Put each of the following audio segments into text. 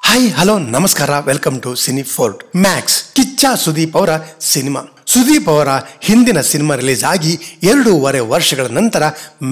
Hi hello ನಮಸ್ಕಾರ welcome to cine fort. Max Kichcha Sudeep ಅವರ cinema. Sudeep ಅವರ ಹಿಂದಿನ ಸಿನಿಮಾ ರಿಲೀಸ್ ಆಗಿ 2.5 ವರ್ಷಗಳ ನಂತರ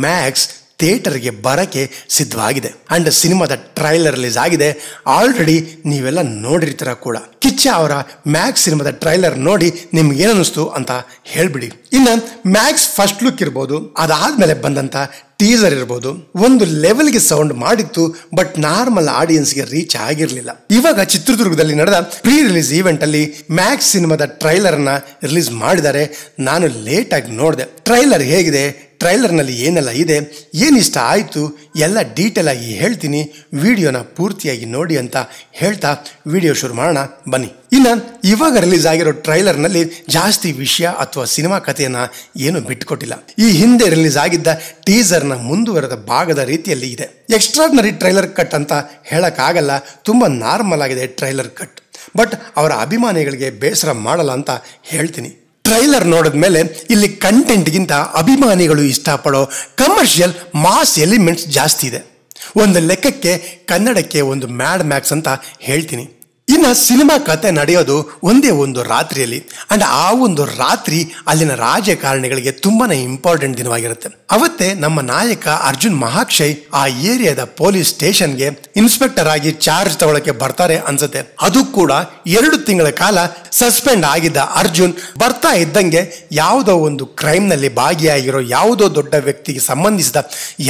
ಮ್ಯಾಕ್ಸ್ ಥಿಯೇಟರ್ಗೆ ಬರಕ್ಕೆ ಸಿದ್ಧವಾಗಿದೆ. ಅಂಡ್ ಸಿನಿಮಾದ ಟ್ರೈಲರ್ ರಿಲೀಸ್ ಆಗಿದೆ. ಆಲ್ರೆಡಿ ನೀವೆಲ್ಲ ನೋಡಿರ್ತೀರ ಕೂಡ. ಕಿಚ್ಚ ಅವರ ಮ್ಯಾಕ್ಸ್ ಸಿನಿಮಾದ ಟ್ರೈಲರ್ ನೋಡಿ ನಿಮ್ಗೆ ಏನನ್ನಿಸ್ತು ಅಂತ ಹೇಳ್ಬಿಡಿ. ಇನ್ನು ಮ್ಯಾಕ್ಸ್ ಫಸ್ಟ್ ಲುಕ್ ಇರ್ಬೋದು, ಅದಾದ್ಮೇಲೆ ಬಂದಂತ ಟೀಸರ್ ಇರ್ಬೋದು, ಒಂದು ಲೆವೆಲ್ಗೆ ಸೌಂಡ್ ಮಾಡಿತ್ತು, ಬಟ್ ನಾರ್ಮಲ್ ಆಡಿಯನ್ಸ್ಗೆ ರೀಚ್ ಆಗಿರಲಿಲ್ಲ. ಇವಾಗ ಚಿತ್ರದುರ್ಗದಲ್ಲಿ ನಡೆದ ಪ್ರೀ ರಿಲೀಸ್ ಈವೆಂಟ್ ಅಲ್ಲಿ ಮ್ಯಾಕ್ಸ್ ಸಿನಿಮಾದ ಟ್ರೈಲರ್ ನ ರಿಲೀಸ್ ಮಾಡಿದ್ದಾರೆ. ನಾನು ಲೇಟ್ ಆಗಿ ನೋಡಿದೆ. ಟ್ರೈಲರ್ ಹೇಗಿದೆ, ಟ್ರೈಲರ್ ನಲ್ಲಿ ಏನೆಲ್ಲ ಇದೆ, ಏನ್ ಇಷ್ಟ ಆಯ್ತು ಎಲ್ಲ ಡೀಟೇಲ್ ಆಗಿ ಹೇಳ್ತೀನಿ. ವಿಡಿಯೋನ ಪೂರ್ತಿಯಾಗಿ ನೋಡಿ ಅಂತ ಹೇಳ್ತಾ ವಿಡಿಯೋ ಶುರು ಮಾಡೋಣ ಬನ್ನಿ. ಇನ್ನು ಇವಾಗ ರಿಲೀಸ್ ಆಗಿರೋ ಟ್ರೈಲರ್ ನಲ್ಲಿ ಜಾಸ್ತಿ ವಿಷಯ ಅಥವಾ ಸಿನಿಮಾ ಕಥೆಯನ್ನ ಏನು ಬಿಟ್ಕೊಟ್ಟಿಲ್ಲ. ಈ ಹಿಂದೆ ರಿಲೀಸ್ ಆಗಿದ್ದ ಟೀಸರ್ ನ ಮುಂದುವರೆದ ಭಾಗದ ರೀತಿಯಲ್ಲಿ ಇದೆ. ಎಕ್ಸ್ಟ್ರಾರ್ಡಿನರಿ ಟ್ರೈಲರ್ ಕಟ್ ಅಂತ ಹೇಳಕ್ ಆಗಲ್ಲ, ತುಂಬಾ ನಾರ್ಮಲ್ ಆಗಿದೆ ಟ್ರೈಲರ್ ಕಟ್. ಬಟ್ ಅವರ ಅಭಿಮಾನಿಗಳಿಗೆ ಬೇಸರ ಮಾಡಲ್ಲ ಅಂತ ಹೇಳ್ತೀನಿ. ಟ್ರೈಲರ್ ನೋಡಿದ್ಮೇಲೆ ಇಲ್ಲಿ ಕಂಟೆಂಟ್ಗಿಂತ ಅಭಿಮಾನಿಗಳು ಇಷ್ಟಪಡೋ ಕಮರ್ಷಿಯಲ್ ಮಾಸ್ ಎಲಿಮೆಂಟ್ಸ್ ಜಾಸ್ತಿ ಇದೆ. ಒಂದು ಲೆಕ್ಕಕ್ಕೆ ಕನ್ನಡಕ್ಕೆ ಒಂದು ಮ್ಯಾಡ್ ಮ್ಯಾಕ್ಸ್ ಅಂತ ಹೇಳ್ತೀನಿ. ಇನ್ನು ಸಿನಿಮಾ ಕತೆ ನಡೆಯೋದು ಒಂದೇ ಒಂದು ರಾತ್ರಿಯಲ್ಲಿ. ಅಂಡ್ ಆ ಒಂದು ರಾತ್ರಿ ಅಲ್ಲಿನ ರಾಜಕಾರಣಿಗಳಿಗೆ ತುಂಬಾನೇ ಇಂಪಾರ್ಟೆಂಟ್ ದಿನವಾಗಿರುತ್ತೆ. ಅವತ್ತೇ ನಮ್ಮ ನಾಯಕ ಅರ್ಜುನ್ ಮಹಾಕ್ಷಯ್ ಆ ಏರಿಯಾದ ಪೊಲೀಸ್ ಸ್ಟೇಷನ್ಗೆ ಇನ್ಸ್ಪೆಕ್ಟರ್ ಆಗಿ ಚಾರ್ಜ್ ತಗೊಳಕ್ಕೆ ಬರ್ತಾರೆ ಅನ್ಸುತ್ತೆ. ಅದು ಕೂಡ 2 ತಿಂಗಳ ಕಾಲ ಸಸ್ಪೆಂಡ್ ಆಗಿದ್ದ ಅರ್ಜುನ್ ಬರ್ತಾ ಇದ್ದಂಗೆ ಯಾವುದೋ ಒಂದು ಕ್ರೈಮ್ ನಲ್ಲಿ ಭಾಗಿಯಾಗಿರೋ ಯಾವುದೋ ದೊಡ್ಡ ವ್ಯಕ್ತಿಗೆ ಸಂಬಂಧಿಸಿದ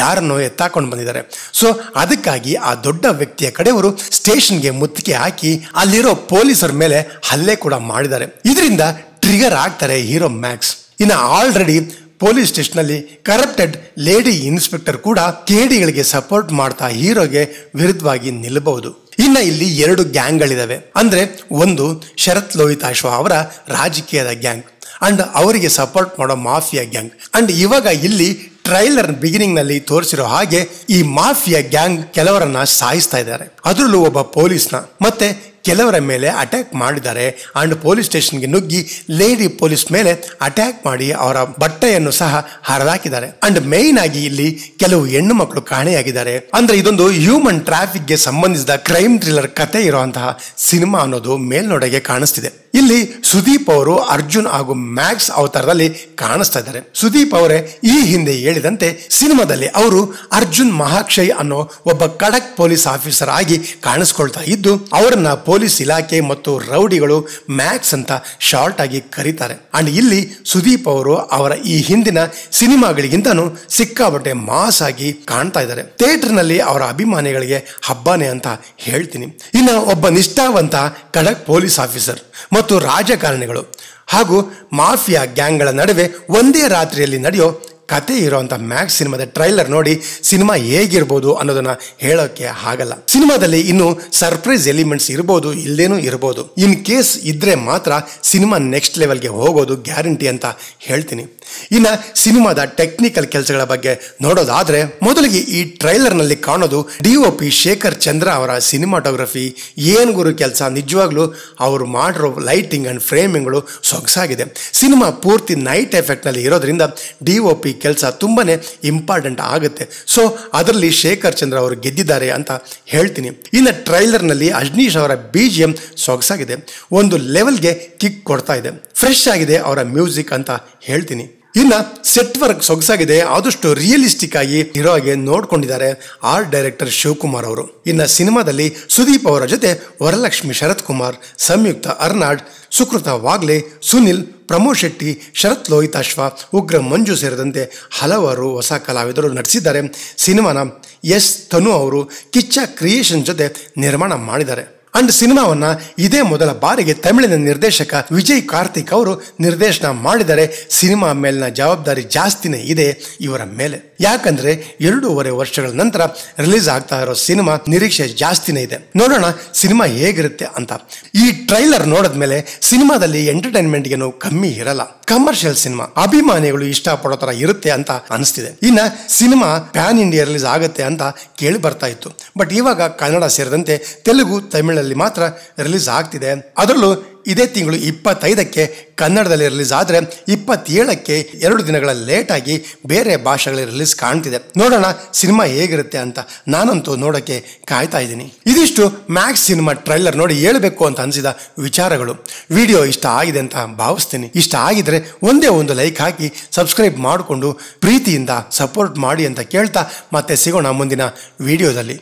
ಯಾರನ್ನೋ ಎತ್ತಾಕೊಂಡು ಬಂದಿದ್ದಾರೆ. ಸೊ ಅದಕ್ಕಾಗಿ ಆ ದೊಡ್ಡ ವ್ಯಕ್ತಿಯ ಕಡೆಯವರು ಸ್ಟೇಷನ್ಗೆ ಮುತ್ತಿಗೆ ಹಾಕಿ ಅಲ್ಲಿರೋ ಪೊಲೀಸರ ಮೇಲೆ ಹಲ್ಲೆ ಕೂಡ ಮಾಡಿದ್ದಾರೆ. ಇದರಿಂದ ಟ್ರಿಗರ್ ಆಗ್ತಾರೆ ಹೀರೋ ಮ್ಯಾಕ್ಸ್. ಇನ್ನು ಆಲ್ರೆಡಿ ಪೊಲೀಸ್ ಸ್ಟೇಷನ್ ಅಲ್ಲಿ ಕರಪ್ಟೆಡ್ ಲೇಡಿ ಇನ್ಸ್ಪೆಕ್ಟರ್ ಕೂಡ ಕೇಡಿಗಳಿಗೆ ಸಪೋರ್ಟ್ ಮಾಡ್ತಾ ಹೀರೋಗೆ ವಿರುದ್ಧವಾಗಿ ನಿಲ್ಲಬಹುದು. ಇನ್ನ ಇಲ್ಲಿ 2 ಗ್ಯಾಂಗ್ಗಳಿದಾವೆ. ಅಂದ್ರೆ ಒಂದು ಶರತ್ ಲೋಹಿತಾಶ್ವ ಅವರ ರಾಜಕೀಯದ ಗ್ಯಾಂಗ್ ಅಂಡ್ ಅವರಿಗೆ ಸಪೋರ್ಟ್ ಮಾಡೋ ಮಾಫಿಯಾ ಗ್ಯಾಂಗ್. ಅಂಡ್ ಇವಾಗ ಇಲ್ಲಿ ಟ್ರೈಲರ್ ಬಿಗಿನಿಂಗ್ ನಲ್ಲಿ ತೋರಿಸಿರೋ ಹಾಗೆ ಈ ಮಾಫಿಯಾ ಗ್ಯಾಂಗ್ ಕೆಲವರನ್ನ ಸಾಯಿಸ್ತಾ ಇದ್ದಾರೆ. ಅದರಲ್ಲೂ ಒಬ್ಬ ಪೊಲೀಸ್ನ ಮತ್ತೆ ಕೆಲವರ ಮೇಲೆ ಅಟ್ಯಾಕ್ ಮಾಡಿದ್ದಾರೆ. ಅಂಡ್ ಪೊಲೀಸ್ ಸ್ಟೇಷನ್ಗೆ ನುಗ್ಗಿ ಲೇಡಿ ಪೊಲೀಸ್ ಮೇಲೆ ಅಟ್ಯಾಕ್ ಮಾಡಿ ಅವರ ಬಟ್ಟೆಯನ್ನು ಸಹ ಹರಿದಾಕಿದ್ದಾರೆ. ಅಂಡ್ ಮೇನ್ ಆಗಿ ಇಲ್ಲಿ ಕೆಲವು ಹೆಣ್ಣು ಮಕ್ಕಳು ಕಾಣೆಯಾಗಿದ್ದಾರೆ. ಅಂದ್ರೆ ಇದೊಂದು ಹ್ಯೂಮನ್ ಟ್ರಾಫಿಕ್ ಗೆ ಸಂಬಂಧಿಸಿದ ಕ್ರೈಮ್ ಥ್ರಿಲ್ಲರ್ ಕತೆ ಇರುವಂತಹ ಸಿನಿಮಾ ಅನ್ನೋದು ಮೇಲ್ನೋಟಕ್ಕೆ ಕಾಣಿಸ್ತಿದೆ. ಇಲ್ಲಿ ಸುದೀಪ್ ಅವರು ಅರ್ಜುನ್ ಹಾಗೂ ಮ್ಯಾಕ್ಸ್ ಅವತಾರದಲ್ಲಿ ಕಾಣಿಸ್ತಾ ಇದ್ದಾರೆ. ಸುದೀಪ್ ಅವರೇ ಈ ಹಿಂದೆ ಹೇಳಿದಂತೆ ಸಿನಿಮಾದಲ್ಲಿ ಅವರು ಅರ್ಜುನ್ ಮಹಾಕ್ಷಯ್ ಅನ್ನೋ ಒಬ್ಬ ಖಡಕ್ ಪೊಲೀಸ್ ಆಫೀಸರ್ ಆಗಿ ಕಾಣಿಸ್ಕೊಳ್ತಾ ಇದ್ದು ಅವರನ್ನ ಪೊಲೀಸ್ ಇಲಾಖೆ ಮತ್ತು ರೌಡಿಗಳು ಮ್ಯಾಕ್ಸ್ ಅಂತ ಶಾರ್ಟ್ ಆಗಿ ಕರೀತಾರೆ. ಅಂಡ್ ಇಲ್ಲಿ ಸುದೀಪ್ ಅವರು ಅವರ ಈ ಹಿಂದಿನ ಸಿನಿಮಾಗಳಿಗಿಂತನೂ ಸಿಕ್ಕಾಬಟ್ಟೆ ಮಾಸ್ ಆಗಿ ಕಾಣ್ತಾ ಇದ್ದಾರೆ. ಥಿಯೇಟರ್ ನಲ್ಲಿ ಅವರ ಅಭಿಮಾನಿಗಳಿಗೆ ಹಬ್ಬನೇ ಅಂತ ಹೇಳ್ತೀನಿ. ಇನ್ನು ಒಬ್ಬ ನಿಷ್ಠಾವಂತ ಖಡಕ್ ಪೊಲೀಸ್ ಆಫೀಸರ್ ಮತ್ತು ರಾಜಕಾರಣಿಗಳು ಹಾಗೂ ಮಾಫಿಯಾ ಗ್ಯಾಂಗ್ಗಳ ನಡುವೆ ಒಂದೇ ರಾತ್ರಿಯಲ್ಲಿ ನಡೆಯೋ ಕತೆ ಇರುವಂತ ಮ್ಯಾಕ್ಸ್ ಸಿನಿಮಾದ ಟ್ರೈಲರ್ ನೋಡಿ ಸಿನಿಮಾ ಹೇಗಿರ್ಬೋದು ಅನ್ನೋದನ್ನ ಹೇಳೋಕೆ ಆಗಲ್ಲ. ಸಿನಿಮಾದಲ್ಲಿ ಇನ್ನು ಸರ್ಪ್ರೈಸ್ ಎಲಿಮೆಂಟ್ಸ್ ಇರ್ಬೋದು, ಇಲ್ಲೇನೂ ಇರ್ಬೋದು. ಇನ್ ಕೇಸ್ ಇದ್ರೆ ಮಾತ್ರ ಸಿನಿಮಾ ನೆಕ್ಸ್ಟ್ ಲೆವೆಲ್ಗೆ ಹೋಗೋದು ಗ್ಯಾರಂಟಿ ಅಂತ ಹೇಳ್ತೀನಿ. ಇನ್ನು ಸಿನಿಮಾದ ಟೆಕ್ನಿಕಲ್ ಕೆಲಸಗಳ ಬಗ್ಗೆ ನೋಡೋದಾದ್ರೆ ಮೊದಲಿಗೆ ಈ ಟ್ರೈಲರ್ ನಲ್ಲಿ ಕಾಣೋದು DOP ಶೇಖರ್ ಚಂದ್ರ ಅವರ ಸಿನಿಮಾಟೋಗ್ರಫಿ. ಏನ್ ಗುರು ಕೆಲಸ, ನಿಜವಾಗ್ಲೂ ಅವರು ಮಾಡಿರೋ ಲೈಟಿಂಗ್ ಅಂಡ್ ಫ್ರೇಮಿಂಗ್ಗಳು ಸೊಗಸಾಗಿದೆ. ಸಿನಿಮಾ ಪೂರ್ತಿ ನೈಟ್ ಎಫೆಕ್ಟ್ ನಲ್ಲಿ ಇರೋದ್ರಿಂದ DOP ಕೆಲಸ ತುಂಬಾನೇ ಇಂಪಾರ್ಟೆಂಟ್ ಆಗುತ್ತೆ. ಸೊ ಅದರಲ್ಲಿ ಶೇಖರ್ ಚಂದ್ರ ಅವರು ಗೆದ್ದಿದ್ದಾರೆ ಅಂತ ಹೇಳ್ತೀನಿ. ಇನ್ನು ಟ್ರೈಲರ್ ನಲ್ಲಿ ಅಜ್ನೀಶ್ ಅವರ BGM ಸೊಗಸಾಗಿದೆ, ಒಂದು ಲೆವೆಲ್ಗೆ ಕಿಕ್ ಕೊಡ್ತಾ ಇದೆ. ಫ್ರೆಶ್ ಆಗಿದೆ ಅವರ ಮ್ಯೂಸಿಕ್ ಅಂತ ಹೇಳ್ತೀನಿ. ಇನ್ನ ಸೆಟ್ ವರ್ಕ್ ಸೊಗಸಾಗಿದೆ, ಆದಷ್ಟು ರಿಯಲಿಸ್ಟಿಕ್ ಆಗಿ ಇರೋ ಹಾಗೆ ನೋಡ್ಕೊಂಡಿದ್ದಾರೆ ಆರ್ಟ್ ಡೈರೆಕ್ಟರ್ ಶಿವಕುಮಾರ್ ಅವರು. ಇನ್ನ ಸಿನಿಮಾದಲ್ಲಿ ಸುದೀಪ್ ಅವರ ಜೊತೆ ವರಲಕ್ಷ್ಮಿ ಶರತ್ ಕುಮಾರ್, ಸಂಯುಕ್ತ ಅರ್ನಾಡ್, ಸುಕೃತ ವಾಗ್ಲೆ, ಸುನಿಲ್, ಪ್ರಮೋದ್ ಶೆಟ್ಟಿ, ಶರತ್ ಲೋಹಿತಾಶ್ವ, ಉಗ್ರ ಮಂಜು ಸೇರಿದಂತೆ ಹಲವಾರು ಹೊಸ ಕಲಾವಿದರು ನಟಿಸಿದ್ದಾರೆ. ಸಿನಿಮಾನ ಎಸ್ ತನು ಅವರು ಕಿಚ್ಚ ಕ್ರಿಯೇಷನ್ ಜೊತೆ ನಿರ್ಮಾಣ ಮಾಡಿದ್ದಾರೆ. ಅಂಡ್ ಸಿನಿಮಾವನ್ನ ಇದೇ ಮೊದಲ ಬಾರಿಗೆ ತಮಿಳಿನ ನಿರ್ದೇಶಕ ವಿಜಯ್ ಕಾರ್ತಿಕ್ ಅವರು ನಿರ್ದೇಶನ ಮಾಡಿದ್ದಾರೆ. ಸಿನಿಮಾ ಮೇಲಿನ ಜವಾಬ್ದಾರಿ ಜಾಸ್ತಿನೇ ಇದೆ ಇವರ ಮೇಲೆ. ಯಾಕಂದ್ರೆ 2.5 ವರ್ಷಗಳ ನಂತರ ರಿಲೀಸ್ ಆಗ್ತಾ ಇರೋ ಸಿನಿಮಾ ನಿರೀಕ್ಷೆ ಜಾಸ್ತಿನೇ ಇದೆ. ನೋಡೋಣ ಸಿನಿಮಾ ಹೇಗಿರುತ್ತೆ ಅಂತ. ಈ ಟ್ರೈಲರ್ ನೋಡಿದ್ಮೇಲೆ ಸಿನಿಮಾದಲ್ಲಿ ಎಂಟರ್ಟೈನ್ಮೆಂಟ್ ಏನು ಕಮ್ಮಿ ಇರಲ್ಲ. ಕಮರ್ಷಿಯಲ್ ಸಿನಿಮಾ ಅಭಿಮಾನಿಗಳು ಇಷ್ಟಪಡೋ ತರ ಇರುತ್ತೆ ಅಂತ ಅನಿಸ್ತಿದೆ. ಇನ್ನ ಸಿನಿಮಾ ಪ್ಯಾನ್ ಇಂಡಿಯಾ ರಿಲೀಸ್ ಆಗುತ್ತೆ ಅಂತ ಕೇಳಿ ಬರ್ತಾ ಇತ್ತು. ಬಟ್ ಇವಾಗ ಕನ್ನಡ ಸೇರಿದಂತೆ ತೆಲುಗು, ತಮಿಳಲ್ಲಿ ಮಾತ್ರ ರಿಲೀಸ್ ಆಗ್ತಿದೆ. ಅದರಲ್ಲೂ ಇದೇ ತಿಂಗಳು 25ಕ್ಕೆ ಕನ್ನಡದಲ್ಲಿ ರಿಲೀಸ್ ಆದರೆ 27ಕ್ಕೆ 2 ದಿನಗಳ ಲೇಟ್ ಆಗಿ ಬೇರೆ ಭಾಷೆಗಳಲ್ಲಿ ರಿಲೀಸ್ ಕಾಣ್ತಿದೆ. ನೋಡೋಣ ಸಿನಿಮಾ ಹೇಗಿರುತ್ತೆ ಅಂತ. ನಾನಂತೂ ನೋಡೋಕ್ಕೆ ಕಾಯ್ತಾ ಇದ್ದೀನಿ. ಇದಿಷ್ಟು ಮ್ಯಾಕ್ಸ್ ಸಿನಿಮಾ ಟ್ರೈಲರ್ ನೋಡಿ ಹೇಳಬೇಕು ಅಂತ ಅನಿಸಿದ ವಿಚಾರಗಳು. ವಿಡಿಯೋ ಇಷ್ಟ ಆಗಿದೆ ಅಂತ ಭಾವಿಸ್ತೀನಿ. ಇಷ್ಟ ಆಗಿದ್ರೆ ಒಂದೇ ಒಂದು ಲೈಕ್ ಹಾಕಿ ಸಬ್ಸ್ಕ್ರೈಬ್ ಮಾಡಿಕೊಂಡು ಪ್ರೀತಿಯಿಂದ ಸಪೋರ್ಟ್ ಮಾಡಿ ಅಂತ ಕೇಳ್ತಾ ಮತ್ತೆ ಸಿಗೋಣ ಮುಂದಿನ ವಿಡಿಯೋದಲ್ಲಿ.